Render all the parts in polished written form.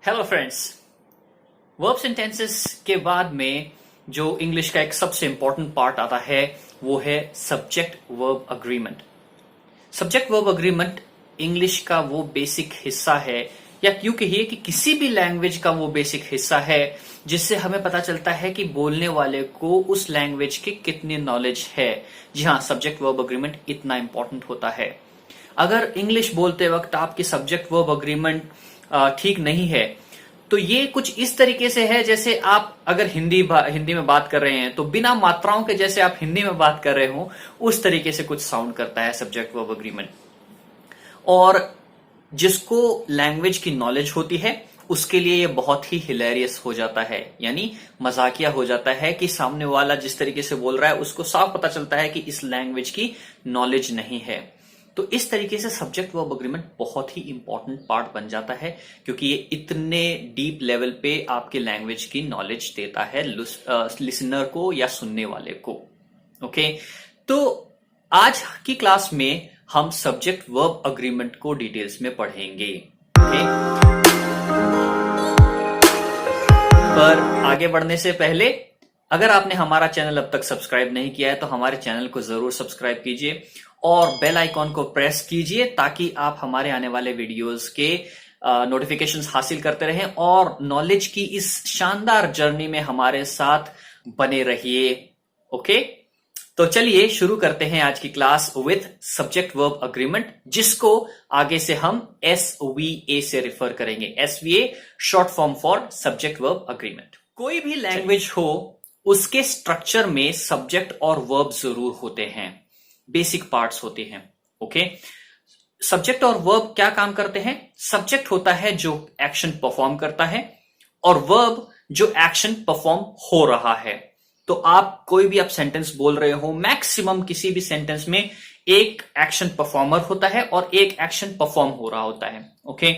Hello friends. Verbs and tenses के बाद में जो इंग्लिश का एक सबसे इंपॉर्टेंट पार्ट आता है वो है subject verb agreement. Subject verb agreement English का वो बेसिक हिस्सा है, या यूं कहिए कि किसी भी लैंग्वेज का वो बेसिक हिस्सा है जिससे हमें पता चलता है कि बोलने वाले को उस लैंग्वेज की कितनी नॉलेज है। जी हाँ, सब्जेक्ट वर्ब अग्रीमेंट इतना इंपॉर्टेंट होता है। अगर इंग्लिश बोलते वक्त आपकी सब्जेक्ट वर्ब अग्रीमेंट ठीक नहीं है तो ये कुछ इस तरीके से है जैसे आप अगर हिंदी में बात कर रहे हैं तो बिना मात्राओं के जैसे आप हिंदी में बात कर रहे हो उस तरीके से कुछ साउंड करता है सब्जेक्ट वर्ब अग्रीमेंट। और जिसको लैंग्वेज की नॉलेज होती है उसके लिए ये बहुत ही हिलेरियस हो जाता है, यानी मजाकिया हो जाता है कि सामने वाला जिस तरीके से बोल रहा है उसको साफ पता चलता है कि इस लैंग्वेज की नॉलेज नहीं है। तो इस तरीके से सब्जेक्ट वर्ब अग्रीमेंट बहुत ही इंपॉर्टेंट पार्ट बन जाता है क्योंकि ये इतने डीप लेवल पे आपके लैंग्वेज की नॉलेज देता है लिसनर को या सुनने वाले को। ओके, तो आज की क्लास में हम सब्जेक्ट वर्ब अग्रीमेंट को डिटेल्स में पढ़ेंगे। ओके, पर आगे बढ़ने से पहले अगर आपने हमारा चैनल अब तक सब्सक्राइब नहीं किया है तो हमारे चैनल को जरूर सब्सक्राइब कीजिए और बेल आइकॉन को प्रेस कीजिए ताकि आप हमारे आने वाले वीडियोस के नोटिफिकेशंस हासिल करते रहें और नॉलेज की इस शानदार जर्नी में हमारे साथ बने रहिए। ओके, तो चलिए शुरू करते हैं आज की class with subject verb agreement, जिसको आगे से हम SVA से रेफर करेंगे। SVA short form for subject verb agreement. कोई भी लैंग्वेज हो उसके स्ट्रक्चर में सब्जेक्ट और वर्ब जरूर होते हैं, बेसिक पार्ट्स होते हैं। ओके, सब्जेक्ट और वर्ब क्या काम करते हैं? सब्जेक्ट होता है जो एक्शन परफॉर्म करता है और वर्ब जो एक्शन परफॉर्म हो रहा है। तो आप कोई भी आप सेंटेंस बोल रहे हो, मैक्सिमम किसी भी सेंटेंस में एक एक्शन परफॉर्मर होता है और एक एक्शन परफॉर्म हो रहा होता है। ओके,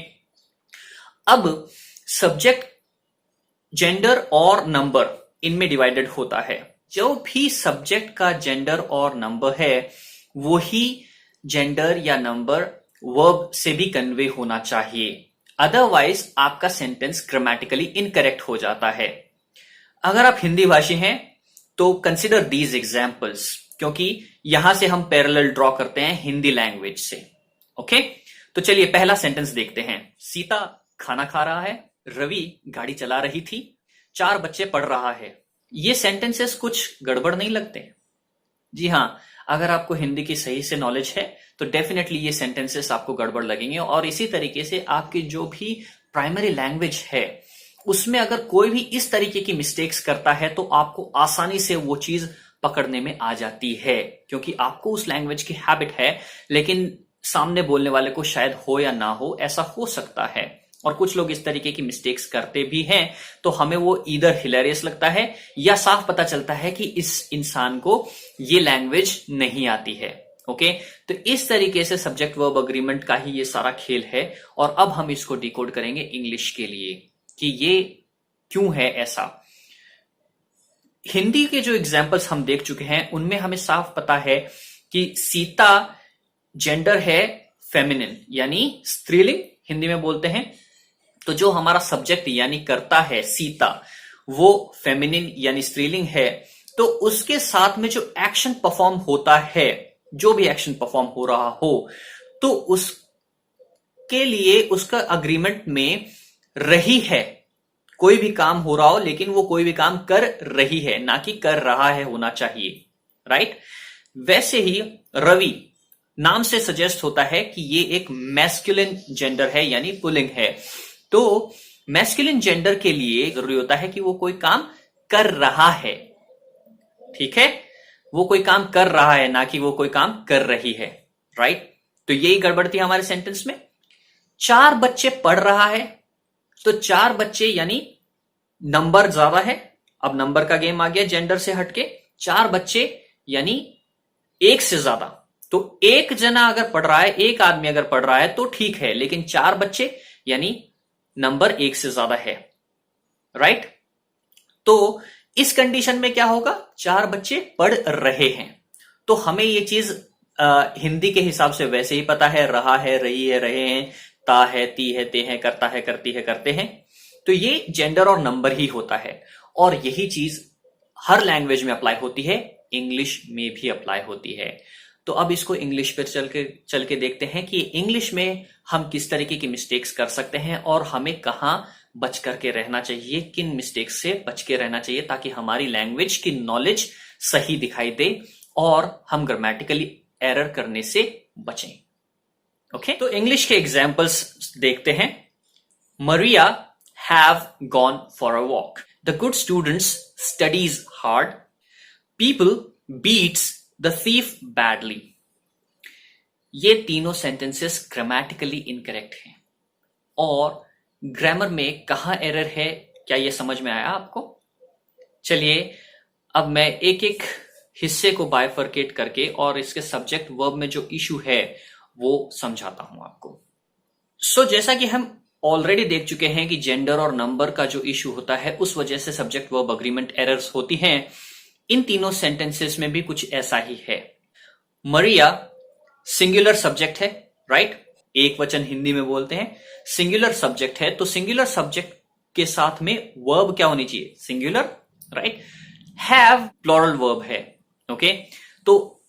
अब सब्जेक्ट जेंडर और नंबर इनमें डिवाइडेड होता है। जो भी सब्जेक्ट का जेंडर और नंबर है वही जेंडर या नंबर वर्ब से भी कन्वे होना चाहिए, अदरवाइज आपका सेंटेंस ग्रामेटिकली इनकरेक्ट हो जाता है। अगर आप हिंदी भाषी हैं तो कंसिडर दीज एग्जाम्पल्स, क्योंकि यहां से हम पैरेलल ड्रॉ करते हैं हिंदी लैंग्वेज से। ओके, तो चलिए पहला सेंटेंस देखते हैं। सीता खाना खा रहा है, रवि गाड़ी चला रही थी, 4 बच्चे पढ़ रहा है। ये सेंटेंसेस कुछ गड़बड़ नहीं लगते? जी हां, अगर आपको हिंदी की सही से नॉलेज है तो डेफिनेटली ये सेंटेंसेस आपको गड़बड़ लगेंगे। और इसी तरीके से आपकी जो भी प्राइमरी लैंग्वेज है उसमें अगर कोई भी इस तरीके की मिस्टेक्स करता है तो आपको आसानी से वो चीज पकड़ने में आ जाती है, क्योंकि आपको उस लैंग्वेज की हैबिट है लेकिन सामने बोलने वाले को शायद हो या ना हो, ऐसा हो सकता है। और कुछ लोग इस तरीके की मिस्टेक्स करते भी हैं तो हमें वो इधर हिलेरियस लगता है या साफ पता चलता है कि इस इंसान को ये लैंग्वेज नहीं आती है। ओके, तो इस तरीके से सब्जेक्ट वर्ब अग्रीमेंट का ही ये सारा खेल है। और अब हम इसको डिकोड करेंगे इंग्लिश के लिए कि ये क्यों है ऐसा। हिंदी के जो एग्जाम्पल्स हम देख चुके हैं उनमें हमें साफ पता है कि सीता जेंडर है फेमिनिन, यानी स्त्रीलिंग हिंदी में बोलते हैं। तो जो हमारा सब्जेक्ट यानी कर्ता है सीता, वो फेमिनिन यानी स्त्रीलिंग है। तो उसके साथ में जो एक्शन परफॉर्म होता है, जो भी एक्शन परफॉर्म हो रहा हो, तो उसके लिए उसका अग्रीमेंट में रही है। कोई भी काम हो रहा हो लेकिन वो कोई भी काम कर रही है, ना कि कर रहा है होना चाहिए। राइट? वैसे ही रवि नाम से सजेस्ट होता है कि ये एक मैस्कुलिन जेंडर है, यानी पुल्लिंग है। तो मैस्कुलिन जेंडर के लिए जरूरी होता है कि वो कोई काम कर रहा है। ठीक है, वो कोई काम कर रहा है, ना कि वो कोई काम कर रही है। राइट? तो यही गड़बड़ थी हमारे सेंटेंस में। 4 बच्चे पढ़ रहा है, तो 4 बच्चे यानी नंबर ज्यादा है। अब नंबर का गेम आ गया जेंडर से हटके। 4 बच्चे यानी एक से ज्यादा। तो एक जना अगर पढ़ रहा है, एक आदमी अगर पढ़ रहा है तो ठीक है, लेकिन 4 बच्चे यानी नंबर एक से ज्यादा है। राइट? तो इस कंडीशन में क्या होगा? 4 बच्चे पढ़ रहे हैं। तो हमें ये चीज हिंदी के हिसाब से वैसे ही पता है, रहा है, रही है, रहे हैं, ता है, ती है, ते हैं, करता है, करती है, करते हैं। तो ये जेंडर और नंबर ही होता है, और यही चीज हर लैंग्वेज में अप्लाई होती है, इंग्लिश में भी अप्लाई होती है। तो अब इसको इंग्लिश पर चल के देखते हैं कि इंग्लिश में हम किस तरीके की मिस्टेक्स कर सकते हैं और हमें कहां बच करके रहना चाहिए, किन मिस्टेक्स से बच के रहना चाहिए, ताकि हमारी लैंग्वेज की नॉलेज सही दिखाई दे और हम ग्रामेटिकली एरर करने से बचें। ओके, तो इंग्लिश के एग्जाम्पल्स देखते हैं। Maria have gone for a walk, the good students studies hard, people beats the thief badly. ये तीनों सेंटेंसेस ग्रामेटिकली इनकरेक्ट हैं, और ग्रामर में कहां एरर है, क्या ये समझ में आया आपको? चलिए अब मैं एक एक हिस्से को बाइफरकेट करके और इसके सब्जेक्ट वर्ब में जो इशू है वो समझाता हूं आपको। सो जैसा कि हम ऑलरेडी देख चुके हैं कि जेंडर और नंबर का जो इशू होता है उस वजह से सब्जेक्ट वर्ब अग्रीमेंट एरर्स होती हैं। इन तीनों सेंटेंसेस में भी कुछ ऐसा ही है। मरिया सिंगुलर सब्जेक्ट है, राइट? एक वचन हिंदी में बोलते हैं, सिंगुलर सब्जेक्ट है, तो सिंगुलर सब्जेक्ट के साथ में वर्ब क्या होनी चाहिए? Singular, right? Have plural verb है, ओके? तो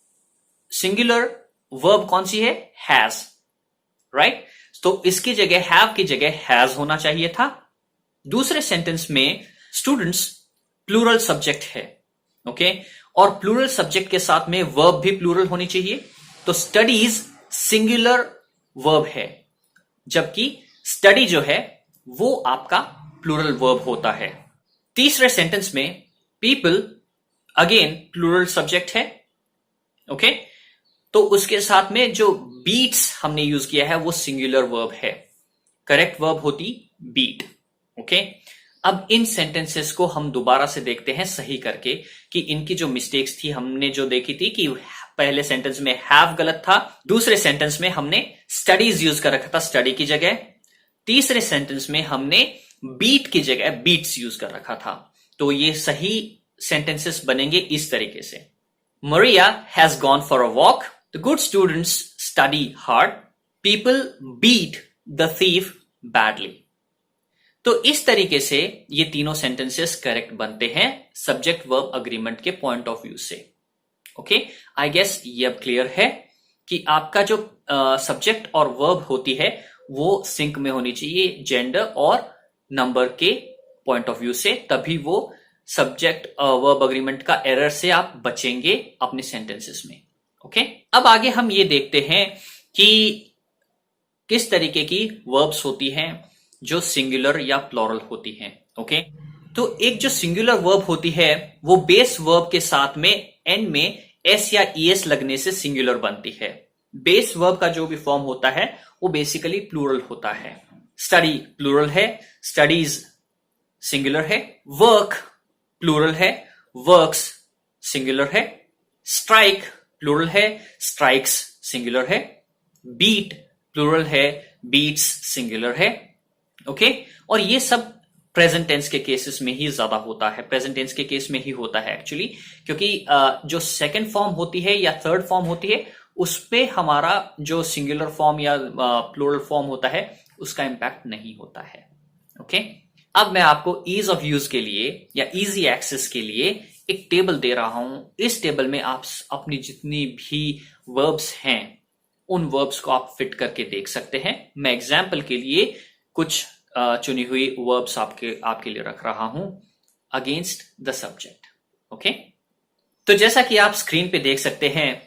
सिंगुलर वर्ब कौन सी है? Has, right? तो इसकी जगह हैव की जगह हैज होना चाहिए था। दूसरे सेंटेंस में स्टूडेंट्स प्लूरल सब्जेक्ट है, ओके? और प्लूरल सब्जेक्ट के साथ में वर्ब भी प्लूरल होनी चाहिए, तो स्टडीज सिंगुलर वर्ब है, जबकि स्टडी जो है वो आपका प्लूरल वर्ब होता है। तीसरे सेंटेंस में पीपल अगेन प्लूरल सब्जेक्ट है, ओके? तो उसके साथ में जो बीट्स हमने यूज किया है वो सिंगुलर वर्ब है, करेक्ट वर्ब होती बीट, ओके? अब इन सेंटेंसेस को हम दोबारा से देखते हैं सही करके कि इनकी जो मिस्टेक्स थी, हमने जो देखी थी कि पहले सेंटेंस में हैव गलत था, दूसरे सेंटेंस में हमने स्टडीज यूज कर रखा था स्टडी की जगह, तीसरे सेंटेंस में हमने बीट की जगह बीट्स यूज कर रखा था। तो ये सही सेंटेंसेस बनेंगे इस तरीके से। Maria has gone for a walk, the good students study hard, people beat the thief badly. तो इस तरीके से ये तीनों सेंटेंसेस करेक्ट बनते हैं सब्जेक्ट वर्ब अग्रीमेंट के पॉइंट ऑफ व्यू से। ओके, आई गेस ये अब क्लियर है कि आपका जो सब्जेक्ट और वर्ब होती है वो सिंक में होनी चाहिए जेंडर और नंबर के पॉइंट ऑफ व्यू से, तभी वो सब्जेक्ट वर्ब अग्रीमेंट का एरर से आप बचेंगे अपने सेंटेंसेस में। ओके, अब आगे हम ये देखते हैं कि किस तरीके की वर्ब्स होती हैं जो सिंगुलर या प्लूरल होती हैं। ओके, तो एक जो सिंगुलर वर्ब होती है वो बेस वर्ब के साथ में एंड में एस या ईएस लगने से सिंगुलर बनती है। बेस वर्ब का जो भी फॉर्म होता है वो बेसिकली प्लूरल होता है। स्टडी प्लूरल है, स्टडीज सिंगुलर है, वर्क प्लूरल है, वर्क्स सिंगुलर है, स्ट्राइक प्लूरल है, स्ट्राइक्स सिंगुलर है, बीट प्लूरल है, बीट्स सिंगुलर है। ओके, और ये सब प्रेजेंट टेंस के केसेस में ही ज्यादा होता है, प्रेजेंट टेंस के केस में ही होता है एक्चुअली, क्योंकि जो सेकंड फॉर्म होती है या थर्ड फॉर्म होती है उस पे हमारा जो सिंगुलर फॉर्म या प्लूरल फॉर्म होता है उसका इंपैक्ट नहीं होता है। ओके, अब मैं आपको ईज ऑफ यूज के लिए या इजी एक्सेस के लिए एक टेबल दे रहा हूं। इस टेबल में आप अपनी जितनी भी वर्ब्स हैं उन वर्ब्स को आप फिट करके देख सकते हैं। मैं एग्जाम्पल के लिए कुछ चुनी हुई वर्ब्स आपके लिए रख रहा हूं अगेंस्ट द सब्जेक्ट। ओके, तो जैसा कि आप स्क्रीन पे देख सकते हैं,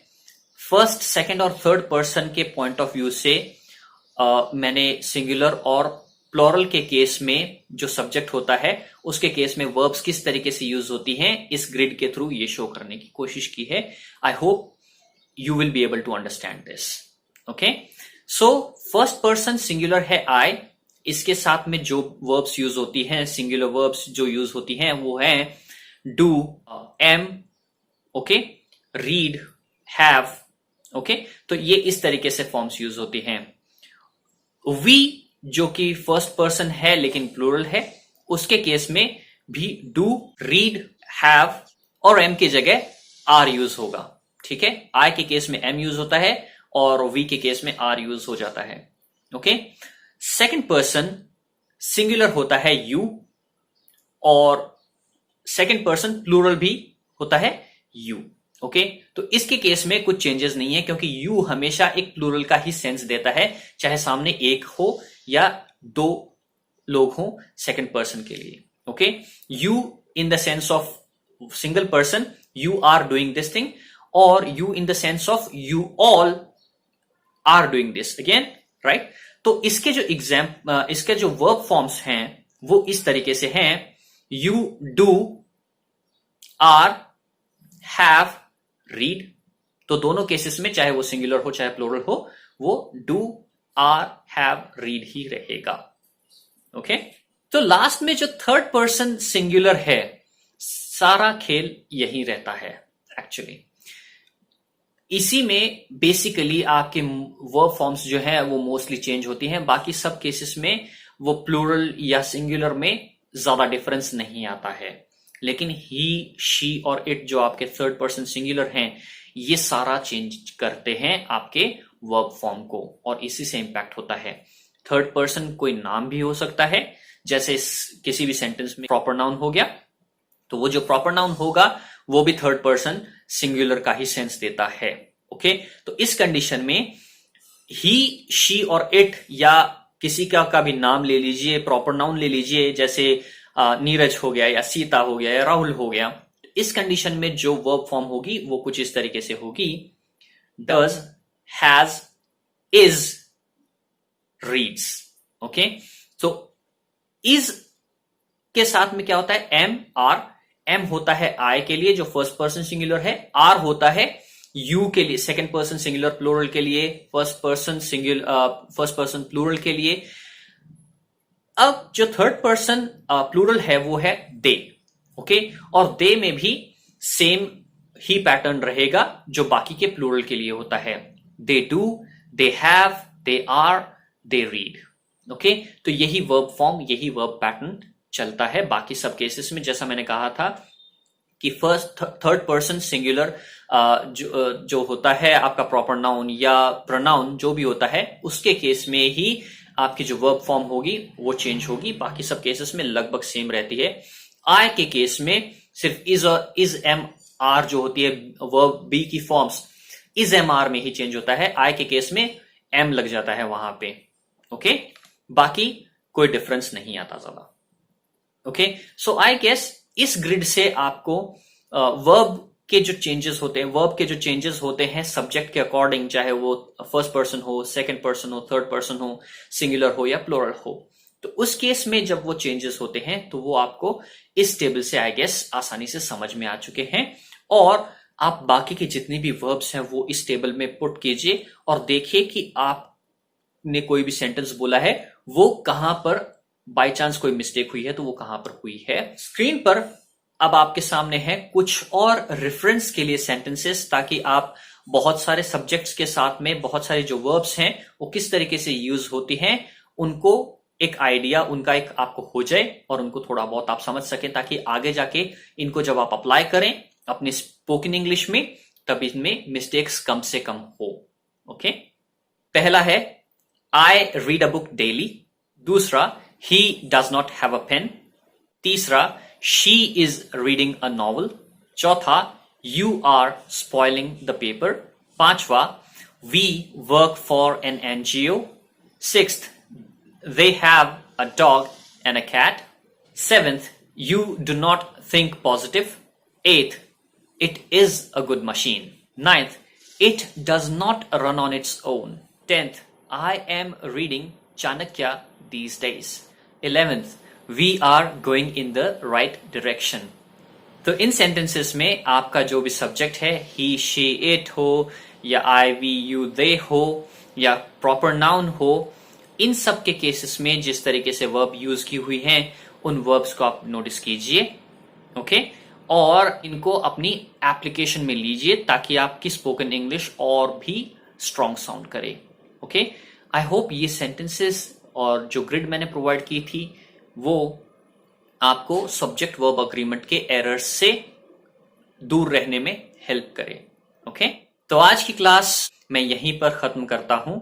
फर्स्ट, सेकंड और थर्ड पर्सन के पॉइंट ऑफ व्यू से मैंने सिंगुलर और प्लूरल के केस में जो सब्जेक्ट होता है उसके केस में वर्ब्स किस तरीके से यूज होती हैं इस ग्रिड के थ्रू ये शो करने की कोशिश की है। I hope you will be able to understand this. Okay, so first person singular है आई, इसके साथ में जो वर्ब्स यूज होती हैं, सिंगुलर वर्ब्स जो यूज होती हैं वो है do, am, okay, read, have. Okay, तो ये इस तरीके से फॉर्म्स यूज होती हैं। वी जो कि फर्स्ट पर्सन है लेकिन प्लूरल है, उसके केस में भी डू, रीड, हैव और एम की जगह आर यूज होगा। ठीक है, आई के केस में एम यूज होता है और वी के केस में आर यूज हो जाता है। ओके, सेकंड पर्सन सिंगुलर होता है यू और सेकंड पर्सन प्लूरल भी होता है यू। ओके, तो इसके केस में कुछ चेंजेस नहीं है क्योंकि यू हमेशा एक प्लूरल का ही सेंस देता है, चाहे सामने एक हो या दो लोग हो सेकंड पर्सन के लिए। Okay, you in the sense of single person, you are doing this thing, और you in the sense of you all are doing this again, right. तो इसके जो वर्ब फॉर्म्स हैं वो इस तरीके से हैं, you do, are, have, read. तो दोनों केसेस में चाहे वो सिंगुलर हो चाहे प्लूरल हो, वो डू, आर, हैव, रीड ही रहेगा। ओके, तो लास्ट में जो थर्ड पर्सन सिंगुलर है, सारा खेल यही रहता है एक्चुअली। इसी में बेसिकली आपके वर्ब फॉर्म्स जो है वो मोस्टली चेंज होती हैं, बाकी सब केसेस में वो प्लूरल या सिंगुलर में ज्यादा डिफरेंस नहीं आता है। लेकिन ही, शी और इट जो आपके थर्ड पर्सन सिंगुलर हैं, ये सारा चेंज करते हैं आपके वर्ब फॉर्म को, और इसी से इंपैक्ट होता है। थर्ड पर्सन कोई नाम भी हो सकता है, जैसे किसी भी सेंटेंस में प्रॉपर नाउन हो गया, तो वो जो प्रॉपर नाउन होगा वो भी थर्ड पर्सन सिंगुलर का ही सेंस देता है। ओके, तो इस कंडीशन में ही, शी और इट या किसी का भी नाम ले लीजिए, प्रॉपर नाउन ले लीजिए, जैसे नीरज हो गया या सीता हो गया या राहुल हो गया। इस कंडीशन में जो वर्ब फॉर्म होगी वो कुछ इस तरीके से होगी, does, has, is, reads. Okay, तो इज के साथ में क्या होता है, एम, आर। एम होता है आई के लिए जो फर्स्ट पर्सन सिंगुलर है, आर होता है यू के लिए सेकंड पर्सन सिंगुलर प्लूरल के लिए, फर्स्ट पर्सन प्लूरल के लिए। अब जो थर्ड पर्सन प्लूरल है वो है दे। ओके, और दे में भी सेम ही पैटर्न रहेगा जो बाकी के प्लूरल के लिए होता है, they do, they have, they are, they read. Okay, तो यही वर्ब फॉर्म, यही वर्ब पैटर्न चलता है बाकी सब केसेस में। जैसा मैंने कहा था कि थर्ड पर्सन सिंगुलर जो होता है आपका प्रॉपर नाउन या प्रोनाउन जो भी होता है, उसके केस में ही आपकी जो वर्ब फॉर्म होगी वो चेंज होगी, बाकी सब केसेस में लगभग सेम रहती है। आई के केस में सिर्फ इज और इज एम आर जो होती है वर्ब बी की फॉर्म्स, इज एम आर में ही चेंज होता है। आई के केस में एम लग जाता है वहां पे। ओके, बाकी कोई डिफरेंस नहीं आता ज्यादा। ओके, सो आई गेस इस ग्रिड से आपको वर्ब के जो चेंजेस होते हैं, वर्ब के जो चेंजेस होते हैं सब्जेक्ट के अकॉर्डिंग, चाहे वो फर्स्ट पर्सन हो, सेकंड पर्सन हो, थर्ड पर्सन हो, सिंगुलर हो या प्लूरल हो, तो उस केस में जब वो चेंजेस होते हैं तो वो आपको इस टेबल से आई गेस आसानी से समझ में आ चुके हैं। और आप बाकी के जितने भी वर्ब्स हैं वो इस टेबल में पुट कीजिए और देखिए कि आपने कोई भी सेंटेंस बोला है वो कहां पर बाय चांस कोई मिस्टेक हुई है तो वो कहां पर हुई है। स्क्रीन पर अब आपके सामने है कुछ और रेफरेंस के लिए सेंटेंसेस, ताकि आप बहुत सारे सब्जेक्ट्स के साथ में बहुत सारे जो वर्ब्स हैं वो किस तरीके से यूज होती हैं उनको एक आइडिया उनका एक आपको हो जाए और उनको थोड़ा बहुत आप समझ सकें, ताकि आगे जाके इनको जब आप अप्लाई करें अपने स्पोकन इंग्लिश में तब इनमें मिस्टेक्स कम से कम हो। ओके, पहला है I read a book daily, दूसरा he does not have a pen, तीसरा she is reading a novel, चौथा you are spoiling the paper, पांचवा we work for an NGO, sixth they have a dog and a cat, seventh you do not think positive, eighth it is a good machine, ninth it does not run on its own, 10th I am reading Chanakya these days, 11th we are going in the right direction। तो इन sentences में आपका जो भी subject है ही, she, it हो या आई, we, you, दे हो या प्रॉपर नाउन हो, इन सब के केसेस में जिस तरीके से वर्ब यूज की हुई हैं उन वर्ब्स को आप नोटिस कीजिए। ओके, और इनको अपनी एप्लीकेशन में लीजिए ताकि आपकी स्पोकन इंग्लिश और भी स्ट्रॉन्ग साउंड करे। ओके, आई होप ये सेंटेंसेस और जो ग्रिड मैंने प्रोवाइड की थी वो आपको सब्जेक्ट वर्ब अग्रीमेंट के एरर्स से दूर रहने में हेल्प करे। ओके, तो आज की क्लास मैं यहीं पर खत्म करता हूं।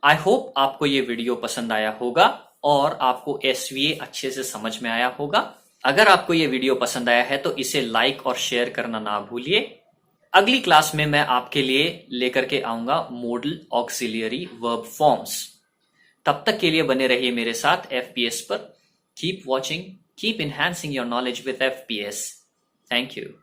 आई होप आपको ये वीडियो पसंद आया होगा। और आपको SVA अच्छे से समझ में आया होगा। अगर आपको ये वीडियो पसंद आया है तो इसे लाइक और शेयर करना ना भूलिए। अगली क्लास में मैं आपके लिए लेकर के आऊंगा मॉडल ऑक्सिलियरी वर्ब फॉर्म्स। तब तक के लिए बने रहिए मेरे साथ FPS पर। Keep watching, keep enhancing your knowledge with FPS. Thank you.